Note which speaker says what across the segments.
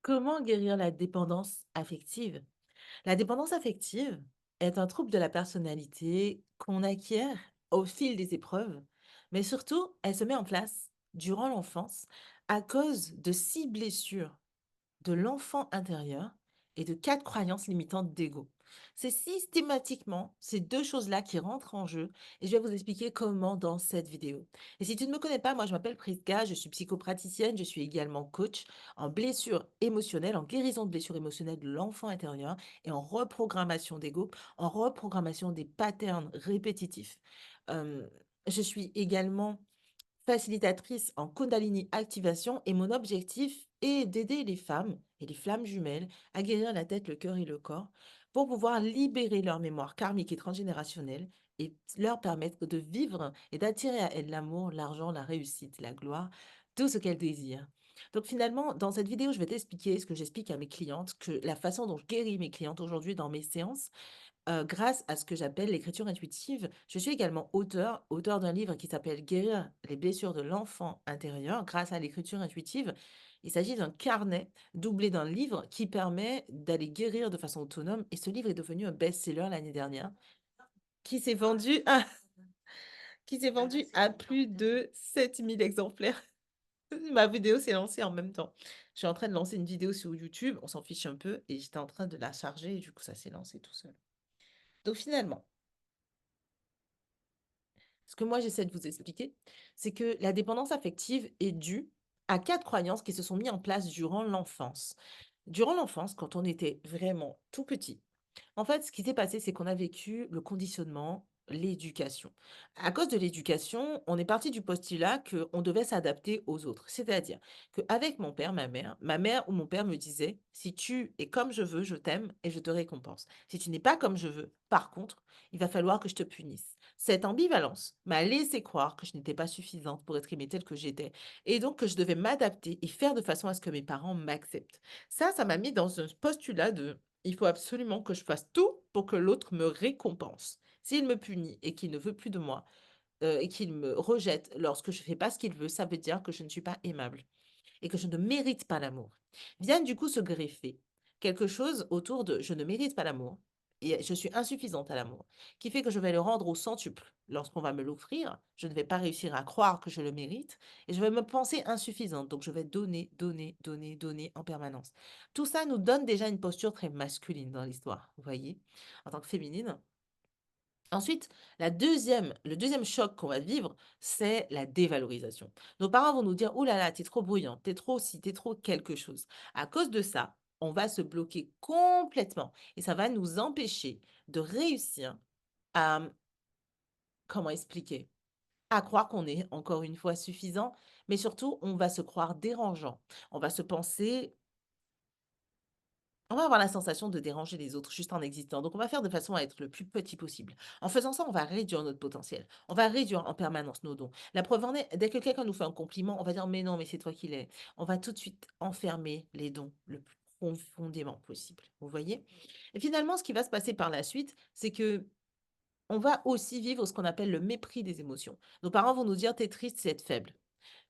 Speaker 1: Comment guérir la dépendance affective? La dépendance affective est un trouble de la personnalité qu'on acquiert au fil des épreuves, mais surtout, elle se met en place durant l'enfance à cause de 6 blessures de l'enfant intérieur et de 4 croyances limitantes d'ego. C'est systématiquement ces 2 choses-là qui rentrent en jeu et je vais vous expliquer comment dans cette vidéo. Et si tu ne me connais pas, moi je m'appelle Priska, je suis psychopraticienne, je suis également coach en blessure émotionnelle, en guérison de blessures émotionnelles de l'enfant intérieur et en reprogrammation d'ego, en reprogrammation des patterns répétitifs. Hem, je suis également facilitatrice en Kundalini activation et mon objectif est d'aider les femmes et les flammes jumelles à guérir la tête, le cœur et le corps pour pouvoir libérer leur mémoire karmique et transgénérationnelle et leur permettre de vivre et d'attirer à elles l'amour, l'argent, la réussite, la gloire, tout ce qu'elles désirent. Donc finalement, dans cette vidéo, je vais t'expliquer ce que j'explique à mes clientes, que la façon dont je guéris mes clientes aujourd'hui dans mes séances, grâce à ce que j'appelle l'écriture intuitive. Je suis également auteur d'un livre qui s'appelle «Guérir les blessures de l'enfant intérieur grâce à l'écriture intuitive». Il s'agit d'un carnet doublé d'un livre qui permet d'aller guérir de façon autonome et ce livre est devenu un best-seller l'année dernière qui s'est vendu à qui s'est vendu à plus de 7 000 exemplaires. Ma vidéo s'est lancée en même temps. Je suis en train de lancer une vidéo sur YouTube, on s'en fiche un peu et j'étais en train de la charger et du coup ça s'est lancé tout seul. Donc finalement, ce que moi j'essaie de vous expliquer, c'est que la dépendance affective est due à 4 croyances qui se sont mises en place durant l'enfance. Durant l'enfance, quand on était vraiment tout petit, en fait, ce qui s'est passé, c'est qu'on a vécu le conditionnement, l'éducation. À cause de l'éducation, on est parti du postulat qu'on devait s'adapter aux autres. C'est-à-dire qu'avec mon père, ma mère ou mon père me disait, si tu es comme je veux, je t'aime et je te récompense. Si tu n'es pas comme je veux, par contre, il va falloir que je te punisse. Cette ambivalence m'a laissé croire que je n'étais pas suffisante pour être aimée telle que j'étais et donc que je devais m'adapter et faire de façon à ce que mes parents m'acceptent. Ça m'a mis dans un postulat de il faut absolument que je fasse tout pour que l'autre me récompense. S'il me punit et qu'il ne veut plus de moi, et qu'il me rejette lorsque je fais pas ce qu'il veut, ça veut dire que je ne suis pas aimable et que je ne mérite pas l'amour. Vient du coup se greffer quelque chose autour de je ne mérite pas l'amour et je suis insuffisante à l'amour, qui fait que je vais le rendre au centuple. Lorsqu'on va me l'offrir, je ne vais pas réussir à croire que je le mérite et je vais me penser insuffisante. Donc je vais donner, donner, donner, donner en permanence. Tout ça nous donne déjà une posture très masculine dans l'histoire, vous voyez, en tant que féminine. Ensuite, le deuxième choc qu'on va vivre, c'est la dévalorisation. Nos parents vont nous dire: «Ouh là là, tu trop bruyante, t'es trop ci, t'es trop quelque chose». À cause de ça, on va se bloquer complètement et ça va nous empêcher de réussir à, comment expliquer? À croire qu'on est encore une fois suffisant, mais surtout, on va se croire dérangeant. On va se penser On va avoir la sensation de déranger les autres juste en existant. Donc, on va faire de façon à être le plus petit possible. En faisant ça, on va réduire notre potentiel. On va réduire en permanence nos dons. La preuve en est, dès que quelqu'un nous fait un compliment, on va dire: «Mais non, mais c'est toi qui l'es». On va tout de suite enfermer les dons le plus profondément possible. Vous voyez? Et finalement, ce qui va se passer par la suite, c'est que on va aussi vivre ce qu'on appelle le mépris des émotions. Nos parents vont nous dire: «Tu es triste, c'est être faible.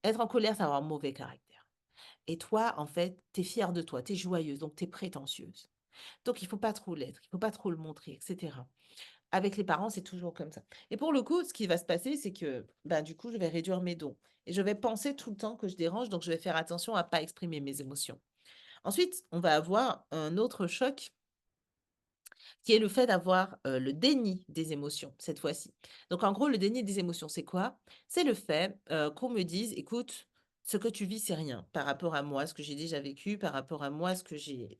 Speaker 1: Être en colère, c'est avoir un mauvais caractère. Et toi, en fait, tu es fière de toi, tu es joyeuse, donc tu es prétentieuse». Donc il faut pas trop l'être, il faut pas trop le montrer et cetera. Avec les parents, c'est toujours comme ça. Et pour le coup, ce qui va se passer, c'est que, bah, du coup, je vais réduire mes dons et je vais penser tout le temps que je dérange, donc je vais faire attention à pas exprimer mes émotions. Ensuite, on va avoir un autre choc qui est le fait d'avoir, le déni des émotions, cette fois-ci. Donc en gros, le déni des émotions, c'est quoi? C'est le fait, qu'on me dise: «Écoute, ce que tu vis, c'est rien par rapport à moi, ce que j'ai déjà vécu, par rapport à moi, ce que j'ai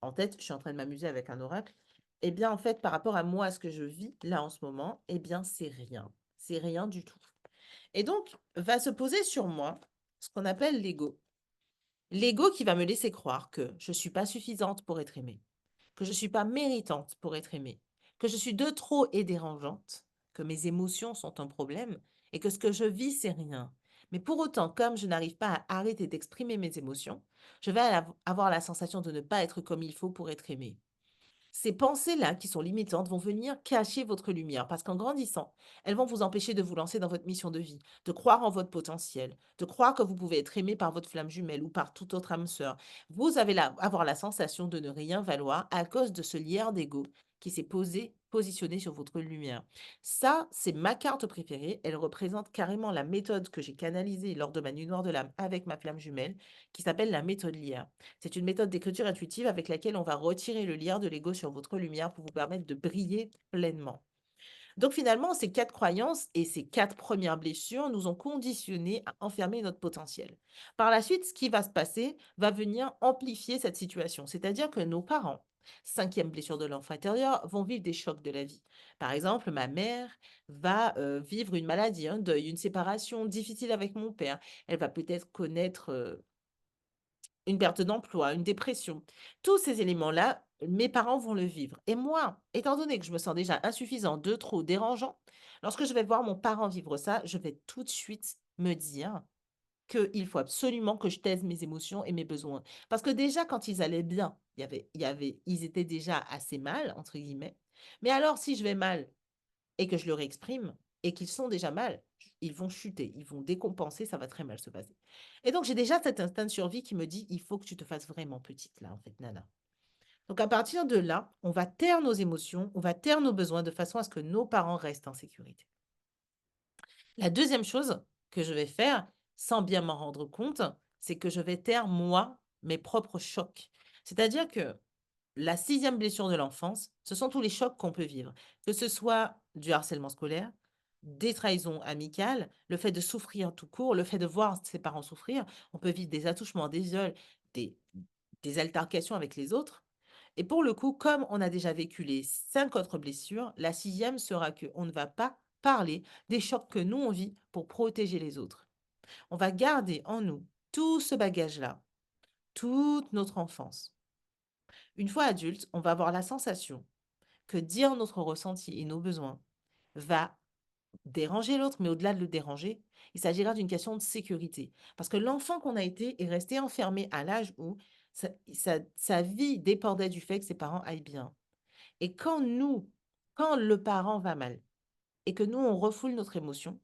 Speaker 1: en tête». Je suis en train de m'amuser avec un oracle. Eh bien, en fait, par rapport à moi, ce que je vis là, en ce moment, eh bien, c'est rien. C'est rien du tout. Et donc, va se poser sur moi ce qu'on appelle l'ego. L'ego qui va me laisser croire que je suis pas suffisante pour être aimée, que je suis pas méritante pour être aimée, que je suis de trop et dérangeante, que mes émotions sont un problème et que ce que je vis, c'est rien. Mais pour autant, comme je n'arrive pas à arrêter d'exprimer mes émotions, je vais avoir la sensation de ne pas être comme il faut pour être aimée. Ces pensées-là, qui sont limitantes, vont venir cacher votre lumière parce qu'en grandissant, elles vont vous empêcher de vous lancer dans votre mission de vie, de croire en votre potentiel, de croire que vous pouvez être aimé par votre flamme jumelle ou par toute autre âme sœur. Vous avez avoir la sensation de ne rien valoir à cause de ce lierre d'ego qui s'est positionné sur votre lumière. Ça, c'est ma carte préférée. Elle représente carrément la méthode que j'ai canalisée lors de ma nuit noire de l'âme avec ma flamme jumelle, qui s'appelle la méthode lierre. C'est une méthode d'écriture intuitive avec laquelle on va retirer le lien de l'ego sur votre lumière pour vous permettre de briller pleinement. Donc finalement, ces 4 croyances et ces 4 premières blessures nous ont conditionnés à enfermer notre potentiel. Par la suite, ce qui va se passer va venir amplifier cette situation. C'est-à-dire que nos parents, cinquième blessure de l'enfant intérieur, vont vivre des chocs de la vie. Par exemple, ma mère va vivre une maladie, un deuil, une séparation difficile avec mon père. Elle va peut-être connaître une perte d'emploi, une dépression. Tous ces éléments-là, mes parents vont le vivre. Et moi, étant donné que je me sens déjà insuffisant, de trop, dérangeant, lorsque je vais voir mon parent vivre ça, je vais tout de suite me dire qu'il faut absolument que je taise mes émotions et mes besoins. Parce que déjà, quand ils allaient bien, ils étaient déjà assez mal, entre guillemets. Mais alors, si je vais mal et que je leur exprime et qu'ils sont déjà mal, ils vont chuter, ils vont décompenser, ça va très mal se passer. Et donc, j'ai déjà cet instinct de survie qui me dit: «Il faut que tu te fasses vraiment petite là, en fait, nana». Donc à partir de là, on va taire nos émotions, on va taire nos besoins de façon à ce que nos parents restent en sécurité. La deuxième chose que je vais faire, sans bien m'en rendre compte, c'est que je vais taire, moi, mes propres chocs. C'est-à-dire que la sixième blessure de l'enfance, ce sont tous les chocs qu'on peut vivre, que ce soit du harcèlement scolaire, des trahisons amicales, le fait de souffrir tout court, le fait de voir ses parents souffrir. On peut vivre des attouchements, des viols, des des altercations avec les autres et pour le coup, comme on a déjà vécu les 5 autres blessures, la sixième sera que on ne va pas parler des chocs que nous on vit pour protéger les autres. On va garder en nous tout ce bagage-là, toute notre enfance. Une fois adulte, on va avoir la sensation que dire notre ressenti et nos besoins va déranger l'autre, mais au-delà de le déranger, il s'agira d'une question de sécurité. Parce que l'enfant qu'on a été est resté enfermé à l'âge où sa vie dépendait du fait que ses parents aillent bien. Et quand le parent va mal et que nous, on refoule notre émotion,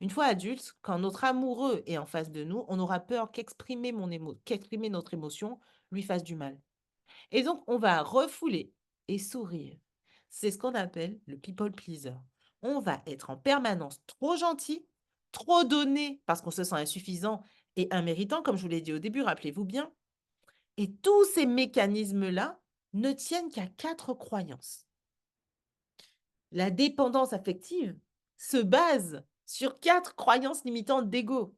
Speaker 1: une fois adulte, quand notre amoureux est en face de nous, on aura peur qu'exprimer notre émotion lui fasse du mal. Et donc, on va refouler et sourire. C'est ce qu'on appelle le people pleaser. On va être en permanence trop gentil, trop donné parce qu'on se sent insuffisant et imméritant, comme je vous l'ai dit au début, rappelez-vous bien. Et tous ces mécanismes-là ne tiennent qu'à 4 croyances. La dépendance affective se base sur 4 croyances limitantes d'ego.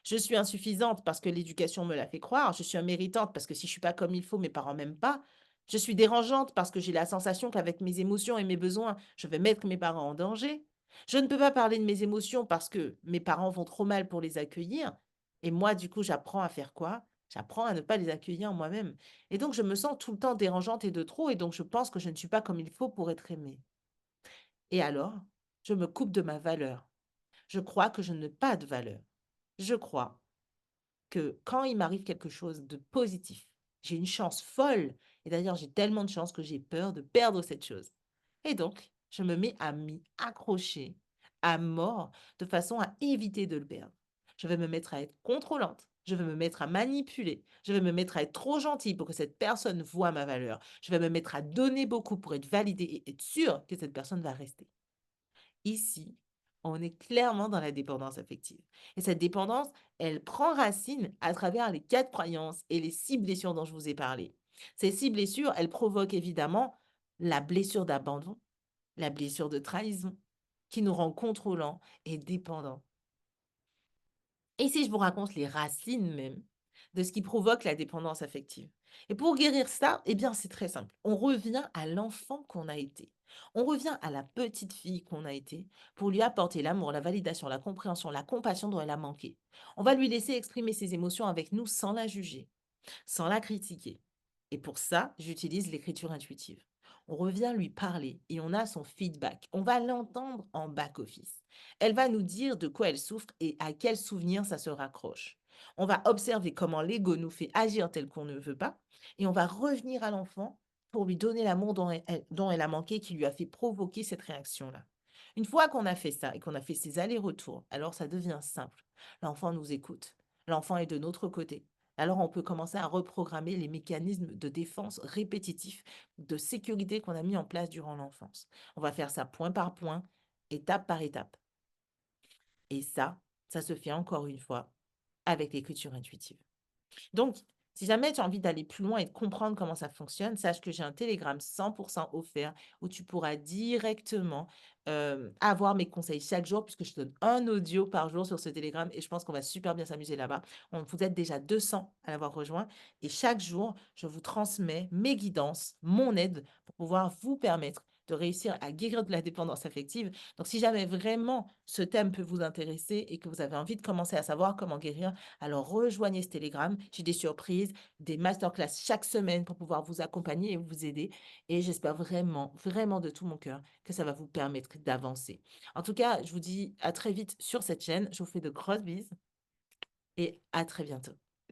Speaker 1: Je suis insuffisante parce que l'éducation me l'a fait croire. Je suis imméritante parce que si je suis pas comme il faut, mes parents m'aiment pas. Je suis dérangeante parce que j'ai la sensation qu'avec mes émotions et mes besoins, je vais mettre mes parents en danger. Je ne peux pas parler de mes émotions parce que mes parents vont trop mal pour les accueillir. Et moi, du coup, j'apprends à faire quoi? J'apprends à ne pas les accueillir moi-même. Et donc, je me sens tout le temps dérangeante et de trop. Et donc, je pense que je ne suis pas comme il faut pour être aimée. Et alors, je me coupe de ma valeur. Je crois que je n'ai pas de valeur. Je crois que quand il m'arrive quelque chose de positif, j'ai une chance folle. Et d'ailleurs, j'ai tellement de chance que j'ai peur de perdre cette chose. Et donc, je me mets à m'y accrocher à mort de façon à éviter de le perdre. Je vais me mettre à être contrôlante. Je vais me mettre à manipuler. Je vais me mettre à être trop gentille pour que cette personne voie ma valeur. Je vais me mettre à donner beaucoup pour être validée et être sûre que cette personne va rester. Ici, on est clairement dans la dépendance affective. Et cette dépendance, elle prend racine à travers les 4 croyances et les 6 blessures dont je vous ai parlé. Ces 6 blessures, elles provoquent évidemment la blessure d'abandon, la blessure de trahison, qui nous rend contrôlants et dépendants. Et si je vous raconte les racines même de ce qui provoque la dépendance affective? Et pour guérir ça, eh bien, c'est très simple. On revient à l'enfant qu'on a été. On revient à la petite fille qu'on a été pour lui apporter l'amour, la validation, la compréhension, la compassion dont elle a manqué. On va lui laisser exprimer ses émotions avec nous sans la juger, sans la critiquer. Et pour ça, j'utilise l'écriture intuitive. On revient lui parler et on a son feedback. On va l'entendre en back-office. Elle va nous dire de quoi elle souffre et à quel souvenir ça se raccroche. On va observer comment l'ego nous fait agir tel qu'on ne veut pas et on va revenir à l'enfant pour lui donner l'amour dont elle a manqué, qui lui a fait provoquer cette réaction-là. Une fois qu'on a fait ça et qu'on a fait ces allers-retours, alors ça devient simple. L'enfant nous écoute. L'enfant est de notre côté. Alors on peut commencer à reprogrammer les mécanismes de défense répétitifs, de sécurité qu'on a mis en place durant l'enfance. On va faire ça point par point, étape par étape. Et ça se fait encore une fois avec l'écriture intuitive. Donc, si jamais tu as envie d'aller plus loin et de comprendre comment ça fonctionne, sache que j'ai un Telegram 100% offert où tu pourras directement avoir mes conseils chaque jour, puisque je te donne un audio par jour sur ce Telegram et je pense qu'on va super bien s'amuser là-bas. Vous êtes déjà 200 à l'avoir rejoint et chaque jour, je vous transmets mes guidances, mon aide pour pouvoir vous permettre de réussir à guérir de la dépendance affective. Donc, si jamais vraiment ce thème peut vous intéresser et que vous avez envie de commencer à savoir comment guérir, alors rejoignez ce Telegram. J'ai des surprises, des masterclass chaque semaine pour pouvoir vous accompagner et vous aider. Et j'espère vraiment, vraiment de tout mon cœur que ça va vous permettre d'avancer. En tout cas, je vous dis à très vite sur cette chaîne. Je vous fais de grosses bises et à très bientôt.